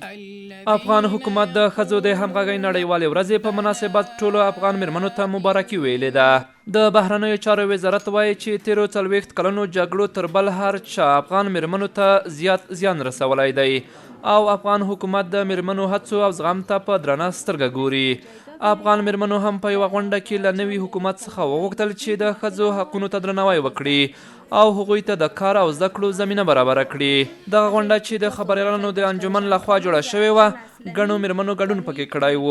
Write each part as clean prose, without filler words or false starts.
افغان حکومت د ښځو د همغږۍ نړیوالې ورځې په مناسبت ټولو افغان میرمنو ته مبارکي ویلې ده. د بهرنیو چارو وزارت وایي چې تیرو 40 کلونو جګړو تر بل هر چا افغان میرمنو ته زیات زیان رسولی دی او افغان حکومت د میرمنو هڅو او زغم ته په درنه سترګه ګوري. افغان میرمنو هم په یوه غونډه کې له نوي حکومت څخه وغوښتل چې د ښځو حقونو ته درناوی وکړي او هغوی ته د کار او زده کړو زمینه برابره کړي. دغه غونډه چې د خبریالانو د انجمن لخوا جوړه شوې وه ګڼو میرمنو ګډون پکې کړی و.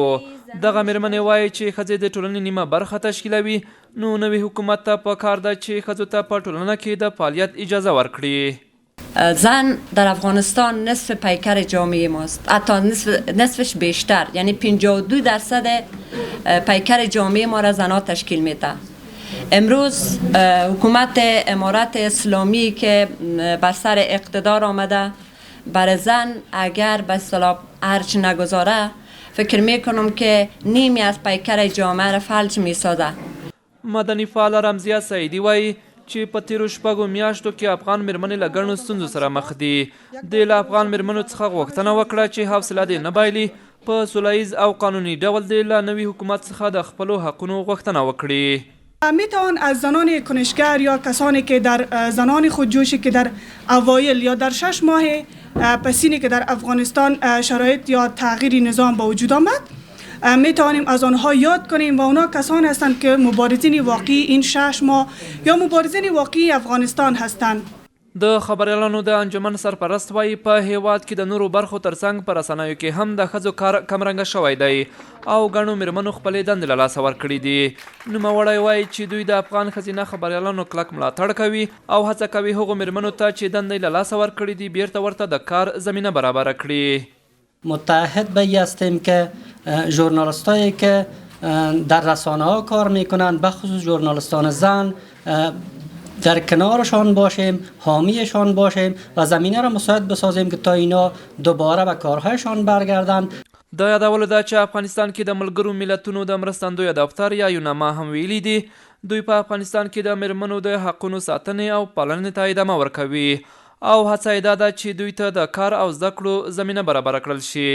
دغه میرمنې وایي چې ښځې د ټولنې نیمه برخه تشکیلوي، نو نوي حکومت ته پکار ده چې ښځو ته په ټولنه کې د فعالیت اجازه ورکړي. زن در افغانستان نصف پیکر جامعه ماست، حتی نصفش بیشتر، یعنی 52% پیکر جامعه ما را زنها تشکیل میده. امروز حکومت امارت اسلامی که بر سر اقتدار آمده برای زن اگر به اصطلاح ارج نگذاره فکر میکنم که نیمی از پیکر جامعه را فلج میسازه. مدني فعال رمزیه سعیدی وایي چې په تیرو شپږو میاشتو کې افغان میرمنې له ګڼو ستونزو سره مخ دي. دوی له افغان میرمنو څخه غوښتنه وکړه چې حوصله دې نه بایلي، په سوله او قانوني ډول دې له نوي حکومت څخه د خپلو حقونو غوښتنه وکړي. میتوان از زنان کنشگر یا کسانی که در زنان خودجوشی که در اوایل یا در 6 ماه پسینی که در افغانستان شرایط یا تغییر نظام با وجود آمد میتوانیم از آنها یاد کنیم و اونا کسانی هستند که مبارزین واقعی این 6 ماه یا مبارزین واقعی افغانستان هستند. د خبریالانو د انجمن سرپرست وایي په هیواد کې د نورو برخو ترڅنګ په رسنیو کې هم د ښځو کار کمرنګه شوی دی او ګڼو میرمنو خپلې دندې له لاسه ورکړي دي. نوموړی وایي چې دوی د افغان ښځینه خبریالانو کلک ملاتړ کوي او هڅه کوي هغو میرمنو ته چې دندې له لاسه ورکړي دي بیرته ورته د کار زمینه برابره کړي. متحد به هستیم که ژورنالیستایی که در رسانه ها کار میکنند بخصوص ژورنالیستان زن در کنارشان باشیم، حامیشان باشیم و زمینه را مساعد بسازیم که تا اینا دوباره به کارهایشان برگردند. د یادولو ده چې افغانستان کې د ملګرو ملتونو د مرستندویه دفتر یا یوناما هم ویلي دي دوی په افغانستان کې د میرمنو د حقونو ساتنې او پالنې ته ادامه ورکوي او هڅه یې دا ده چې دوی ته د کار او زده کړو زمینه برابره کړل شي.